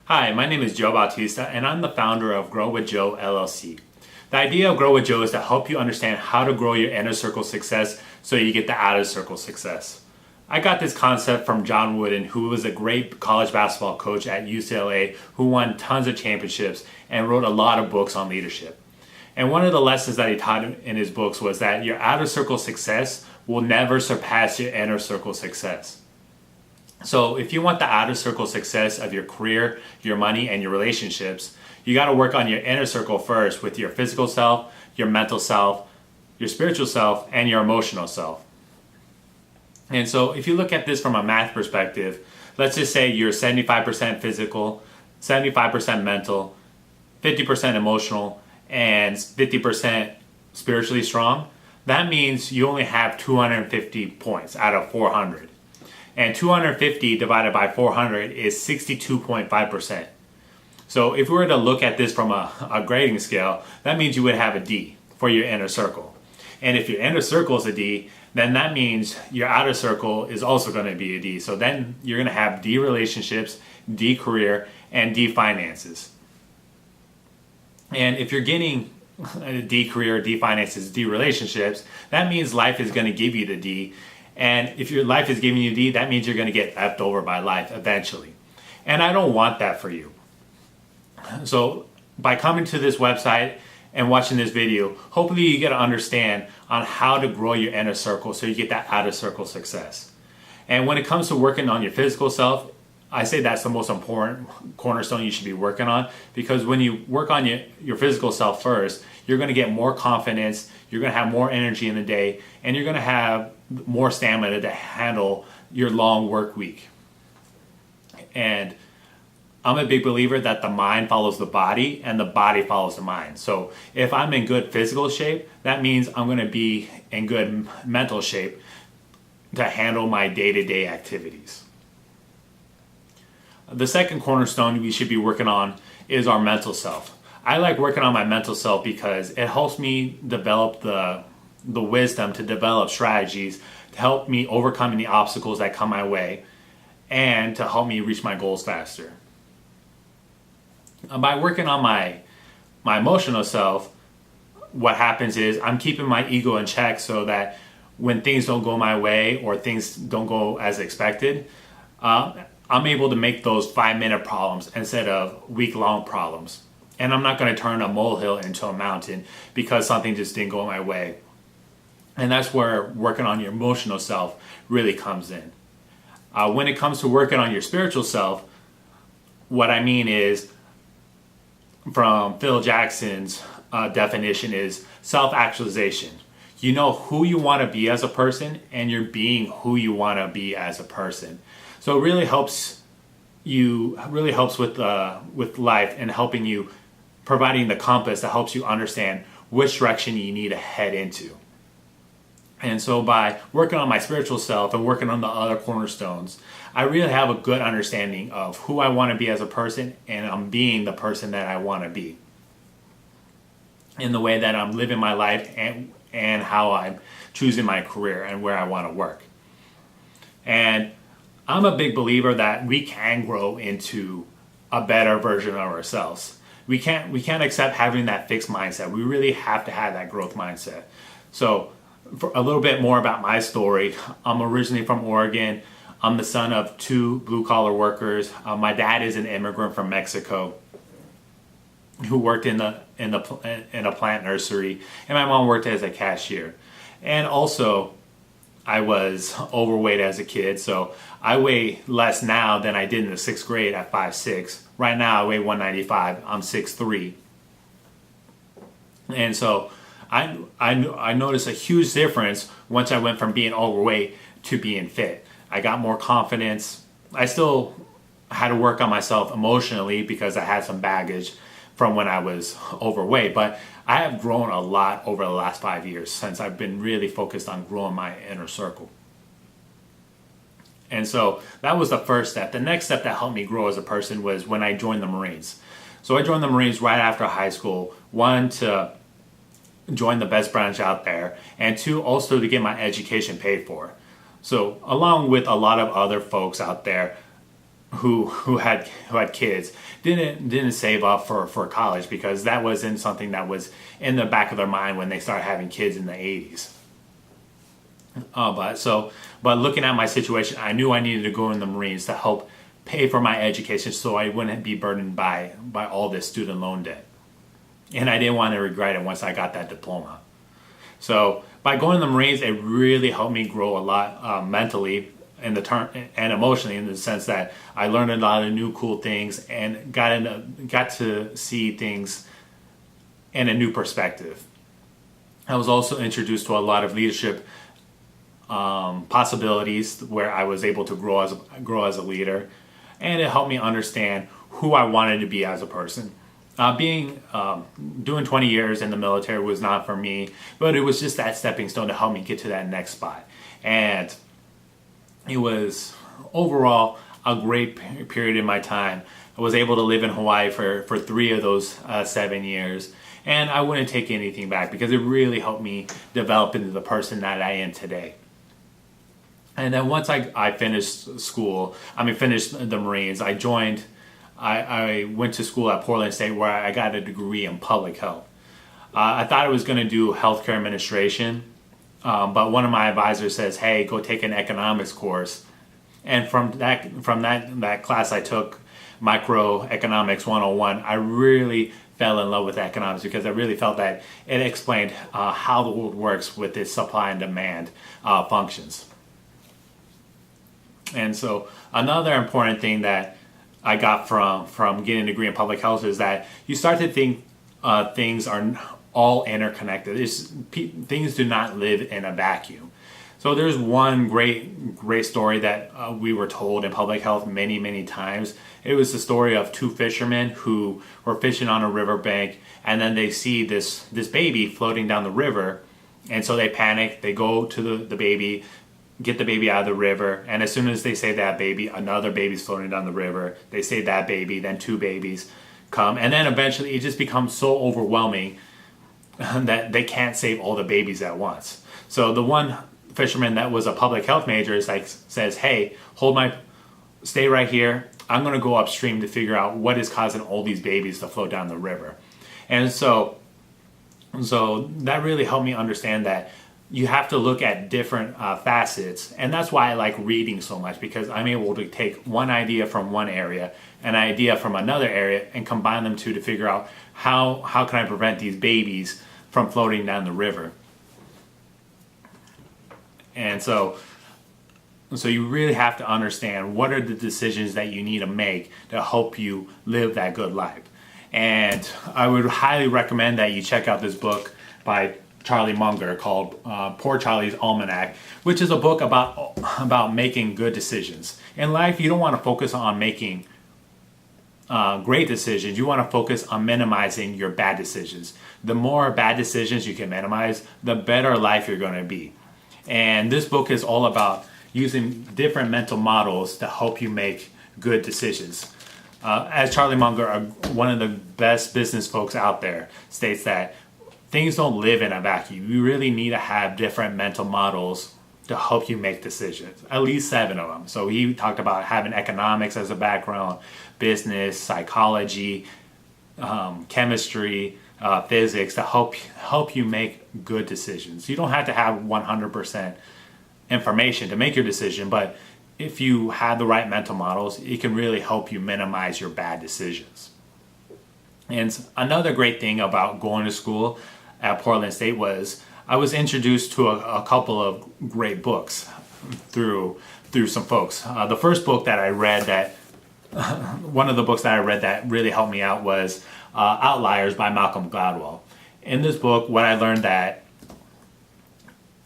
Hi, my name is Joe Bautista, and I'm the founder of Grow with Joe LLC. The idea of Grow with Joe is to help you understand how to grow your inner circle success so you get the outer circle success. I got this concept from John Wooden, who was a great college basketball coach at UCLA who won tons of championships and wrote a lot of books on leadership. And one of the lessons that he taught in his books was that your outer circle success will never surpass your inner circle success. So if you want the outer circle success of your career, your money, and your relationships, you got to work on your inner circle first with your physical self, your mental self, your spiritual self, and your emotional self. And so if you look at this from a math perspective, let's just say you're 75% physical, 75% mental, 50% emotional, and 50% spiritually strong. That means you only have 250 points out of 400. And 250 divided by 400 is 62.5%. So if we were to look at this from a grading scale, that means you would have a D for your inner circle. And if your inner circle is a D, then that means your outer circle is also going to be a D. So then you're going to have D relationships, D career, and D finances. And if you're getting a D career, D finances, D relationships, that means life is going to give you the D. And if your life is giving you D, that means you're going to get left over by life eventually. And I don't want that for you. So by coming to this website and watching this video, hopefully you get to understand on how to grow your inner circle so you get that outer circle success. And when it comes to working on your physical self, I say that's the most important cornerstone you should be working on, because when you work on your physical self first, you're going to get more confidence, you're going to have more energy in the day, and you're going to have more stamina to handle your long work week. And I'm a big believer that the mind follows the body and the body follows the mind. So if I'm in good physical shape, that means I'm going to be in good mental shape to handle my day-to-day activities. The second cornerstone we should be working on is our mental self. I like working on my mental self because it helps me develop the wisdom to develop strategies to help me overcome any obstacles that come my way and to help me reach my goals faster. By working on my emotional self, what happens is I'm keeping my ego in check so that when things don't go my way or things don't go as expected, I'm able to make those 5-minute problems instead of week-long problems. And I'm not going to turn a molehill into a mountain because something just didn't go my way. And that's where working on your emotional self really comes in. When it comes to working on your spiritual self, what I mean is, from Phil Jackson's definition, is self-actualization. You know who you want to be as a person, and you're being who you want to be as a person. So it really helps with life and helping you, providing the compass that helps you understand which direction you need to head into. And so by working on my spiritual self and working on the other cornerstones, I really have a good understanding of who I want to be as a person, and I'm being the person that I want to be in the way that I'm living my life and how I'm choosing my career and where I want to work. And I'm a big believer that we can grow into a better version of ourselves. We can't accept having that fixed mindset. We really have to have that growth mindset. So for a little bit more about my story, I'm originally from Oregon. I'm the son of 2 blue-collar workers. My dad is an immigrant from Mexico who worked in a plant nursery, and my mom worked as a cashier. And also, I was overweight as a kid, so I weigh less now than I did in the 6th grade at 5'6". Right now I weigh 195. I'm 6'3". And so I noticed a huge difference once I went from being overweight to being fit. I got more confidence. I still had to work on myself emotionally because I had some baggage from when I was overweight, but I have grown a lot over the last 5 years since I've been really focused on growing my inner circle. And so that was the first step. The next step that helped me grow as a person was when I joined the Marines. So I joined the Marines right after high school, 1, to join the best branch out there, and 2, also to get my education paid for. So along with a lot of other folks out there who had kids didn't save up for college, because that wasn't something that was in the back of their mind when they started having kids in the 80s. But looking at my situation, I knew I needed to go in the Marines to help pay for my education, so I wouldn't be burdened by all this student loan debt. And I didn't want to regret it once I got that diploma. So by going to the Marines, it really helped me grow a lot mentally and emotionally, in the sense that I learned a lot of new cool things and got to see things in a new perspective. I was also introduced to a lot of leadership possibilities, where I was able to grow as a leader, and it helped me understand who I wanted to be as a person. Doing 20 years in the military was not for me, but it was just that stepping stone to help me get to that next spot. And it was overall a great period in my time. I was able to live in Hawaii for 3 of those 7 years, and I wouldn't take anything back, because it really helped me develop into the person that I am today. And then once I finished finished the Marines, I went to school at Portland State, where I got a degree in public health. I thought I was going to do healthcare administration, but one of my advisors says, "Hey, go take an economics course." And from that class I took, Microeconomics 101, I really fell in love with economics, because I really felt that it explained how the world works with its supply and demand functions. And so another important thing that I got from getting a degree in public health is that you start to think things are all interconnected. Things do not live in a vacuum. So there's one great story that we were told in public health many times. It was the story of 2 fishermen who were fishing on a riverbank, and then they see this baby floating down the river, and so they panic. They go to the baby, get the baby out of the river, and as soon as they say that baby, another baby's floating down the river. They say that baby, then 2 babies come, and then eventually it just becomes so overwhelming that they can't save all the babies at once. So the one fisherman that was a public health major says, "Hey, stay right here. I'm going to go upstream to figure out what is causing all these babies to float down the river." And so that really helped me understand that you have to look at different facets, and that's why I like reading so much, because I'm able to take one idea from one area, an idea from another area, and combine them to figure out how can I prevent these babies from floating down the river. And so you really have to understand what are the decisions that you need to make to help you live that good life. And I would highly recommend that you check out this book by Charlie Munger called Poor Charlie's Almanac, which is a book about making good decisions. In life, you don't want to focus on making great decisions. You want to focus on minimizing your bad decisions. The more bad decisions you can minimize, the better life you're going to be. And this book is all about using different mental models to help you make good decisions. As Charlie Munger, one of the best business folks out there, states that things don't live in a vacuum. You really need to have different mental models to help you make decisions, at least 7 of them. So he talked about having economics as a background, business, psychology, chemistry, physics, to help you make good decisions. You don't have to have 100% information to make your decision, but if you have the right mental models, it can really help you minimize your bad decisions. And another great thing about going to school at Portland State was I was introduced to a couple of great books through some folks. The first book that I read one of the books that I read that really helped me out was Outliers by Malcolm Gladwell. In this book, what I learned that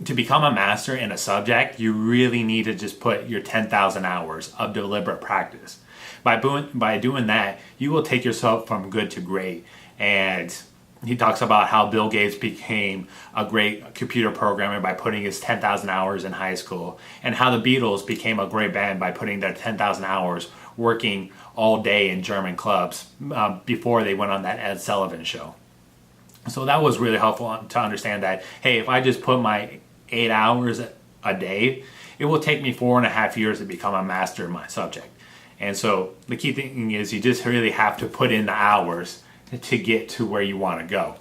to become a master in a subject, you really need to just put your 10,000 hours of deliberate practice. By doing that, you will take yourself from good to great. And he talks about how Bill Gates became a great computer programmer by putting his 10,000 hours in high school, and how the Beatles became a great band by putting their 10,000 hours working all day in German clubs before they went on that Ed Sullivan show. So that was really helpful to understand that, hey, if I just put my 8 hours a day, it will take me 4.5 years to become a master in my subject. And so the key thing is you just really have to put in the hours to get to where you want to go.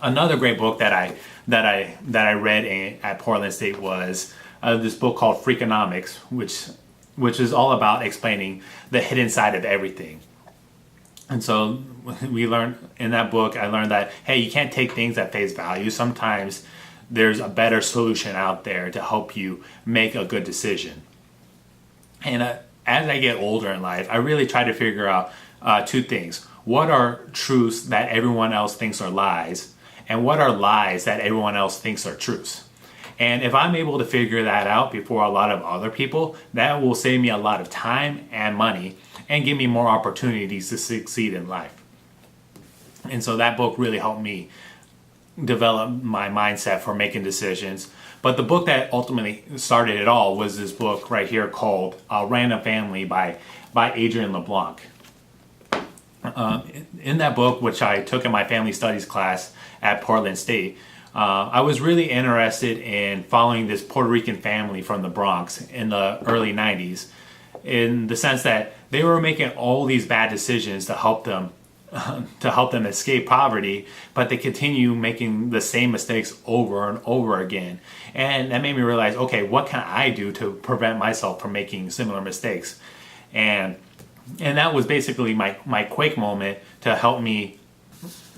Another great book that I read at Portland State was this book called Freakonomics, which is all about explaining the hidden side of everything. And so we learned in that book, I learned that, hey, you can't take things at face value. Sometimes there's a better solution out there to help you make a good decision. And as I get older in life, I really try to figure out two things. What are truths that everyone else thinks are lies? And what are lies that everyone else thinks are truths? And if I'm able to figure that out before a lot of other people, that will save me a lot of time and money and give me more opportunities to succeed in life. And so that book really helped me develop my mindset for making decisions. But the book that ultimately started it all was this book right here called Random Family by Adrian LeBlanc. In that book, which I took in my family studies class at Portland State, I was really interested in following this Puerto Rican family from the Bronx in the early 90s, in the sense that they were making all these bad decisions to help them escape poverty, but they continue making the same mistakes over and over again. And that made me realize, okay, what can I do to prevent myself from making similar mistakes? And that was basically my quake moment to help me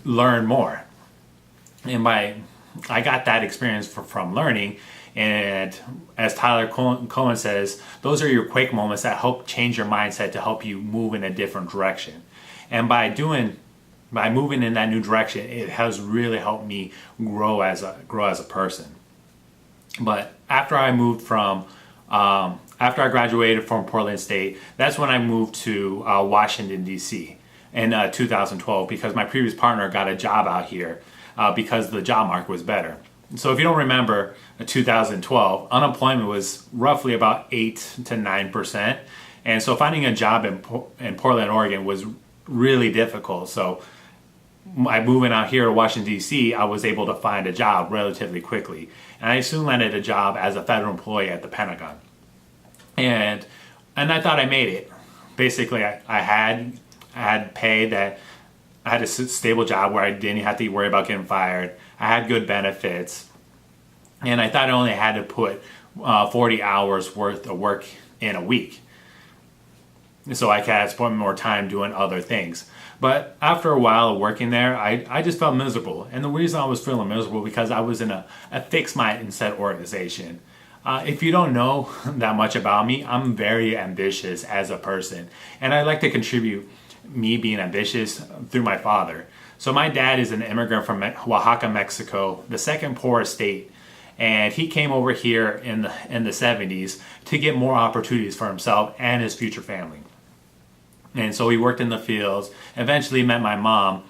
learn more. And I got that experience from learning. And as Tyler Cohen says, those are your quake moments that help change your mindset to help you move in a different direction. And by moving in that new direction, it has really helped me grow as a person. But after I graduated from Portland State, that's when I moved to Washington, D.C. in 2012, because my previous partner got a job out here because the job market was better. So if you don't remember, 2012, unemployment was roughly about 8 to 9%. And so finding a job in Portland, Oregon was really difficult. So by moving out here to Washington, D.C., I was able to find a job relatively quickly. And I soon landed a job as a federal employee at the Pentagon. And I thought I made it. Basically, I had pay that I had a stable job where I didn't have to worry about getting fired. I had good benefits. And I thought I only had to put 40 hours worth of work in a week, so I could spend more time doing other things. But after a while of working there, I just felt miserable. And the reason I was feeling miserable because I was in a fixed mindset organization. If you don't know that much about me, I'm very ambitious as a person. And I like to contribute me being ambitious through my father. So my dad is an immigrant from Oaxaca, Mexico, the second poorest state. And he came over here in the 70s to get more opportunities for himself and his future family. And so he worked in the fields, eventually met my mom,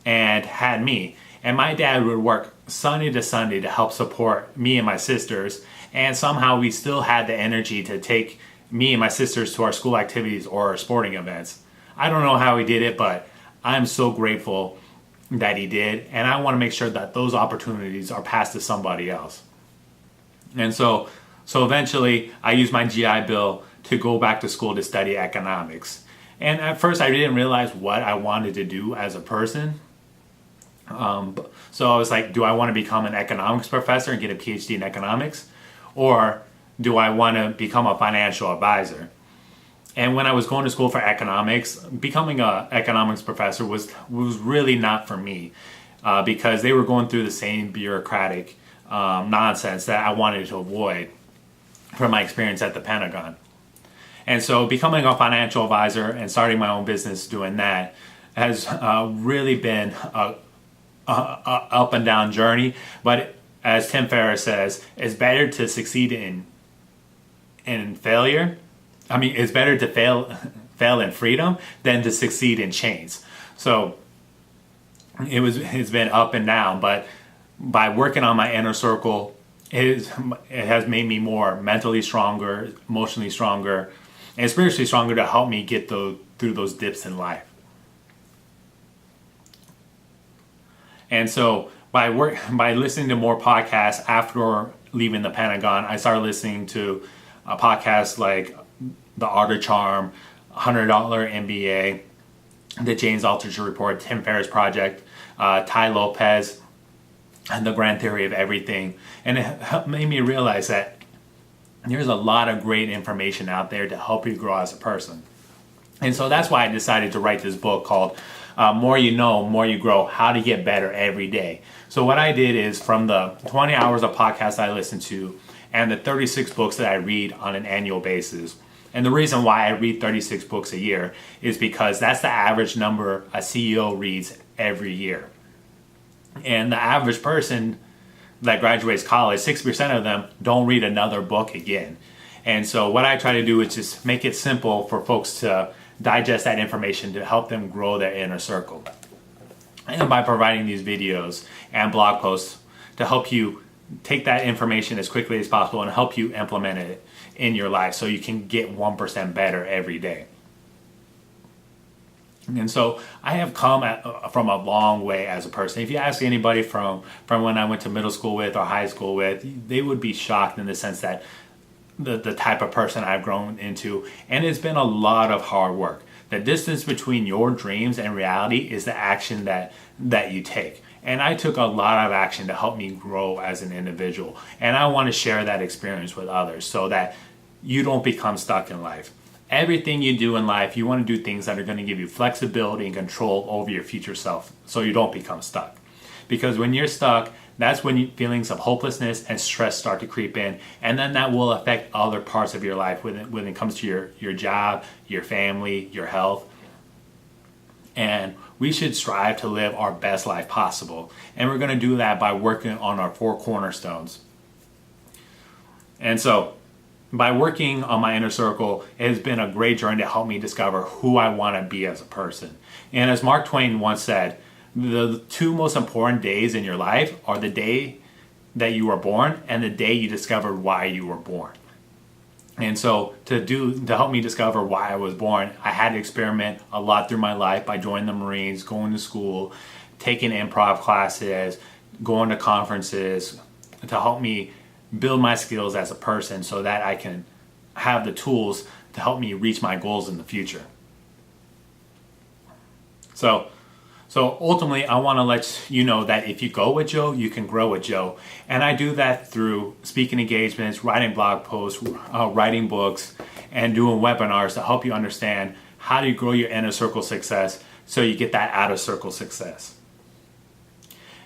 and had me. And my dad would work Sunday to Sunday to help support me and my sisters. And somehow we still had the energy to take me and my sisters to our school activities or our sporting events. I don't know how he did it, but I'm so grateful that he did. And I want to make sure that those opportunities are passed to somebody else. And so eventually I used my GI Bill to go back to school to study economics. And at first I didn't realize what I wanted to do as a person. So I was like, do I want to become an economics professor and get a PhD in economics? Or do I want to become a financial advisor? And when I was going to school for economics, becoming an economics professor was really not for me, because they were going through the same bureaucratic nonsense that I wanted to avoid from my experience at the Pentagon. And so becoming a financial advisor and starting my own business doing that has really been a up and down journey. But as Tim Ferriss says, it's better to succeed in failure. I mean, it's better to fail in freedom than to succeed in chains. So it's been up and down, but by working on my inner circle, it has made me more mentally stronger, emotionally stronger, and spiritually stronger to help me get through those dips in life. And so by listening to more podcasts after leaving the Pentagon, I started listening to podcasts like The Art of Charm, $100 MBA, the James Altucher Report, Tim Ferriss Project, Tai Lopez, and the Grand Theory of Everything. And it made me realize that there's a lot of great information out there to help you grow as a person. And so that's why I decided to write this book called More You Know, More You Grow, How to Get Better Every Day. So what I did is, from the 20 hours of podcasts I listen to and the 36 books that I read on an annual basis, and the reason why I read 36 books a year is because that's the average number a CEO reads every year. And the average person that graduates college, 60% of them don't read another book again. And so what I try to do is just make it simple for folks to digest that information to help them grow their inner circle. And by providing these videos and blog posts to help you take that information as quickly as possible and help you implement it in your life so you can get 1% better every day. And so I have come from a long way as a person. If you ask anybody from when I went to middle school with or high school with, they would be shocked in the sense that the type of person I've grown into. And it's been a lot of hard work. The distance between your dreams and reality is the action that you take. And I took a lot of action to help me grow as an individual. And I want to share that experience with others so that you don't become stuck in life. Everything you do in life, you want to do things that are going to give you flexibility and control over your future self so you don't become stuck. Because when you're stuck, that's when feelings of hopelessness and stress start to creep in. And then that will affect other parts of your life when it comes to your job, your family, your health. And we should strive to live our best life possible. And we're going to do that by working on our 4 cornerstones. And so, by working on my inner circle, it has been a great journey to help me discover who I want to be as a person. And as Mark Twain once said, the 2 most important days in your life are the day that you were born and the day you discovered why you were born. And so to help me discover why I was born, I had to experiment a lot through my life by joining the Marines, going to school, taking improv classes, going to conferences to help me build my skills as a person so that I can have the tools to help me reach my goals in the future. So ultimately, I want to let you know that if you go with Joe, you can grow with Joe. And I do that through speaking engagements, writing blog posts, writing books, and doing webinars to help you understand how to grow your inner circle success so you get that outer circle success.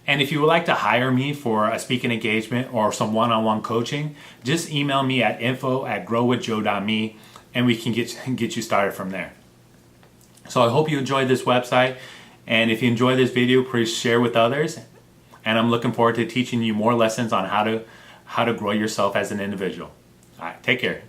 And if you would like to hire me for a speaking engagement or some one-on-one coaching, just email me at info@growwithjoe.me and we can get you started from there. So I hope you enjoyed this website. And if you enjoyed this video, please share with others. And I'm looking forward to teaching you more lessons on how to grow yourself as an individual. All right, take care.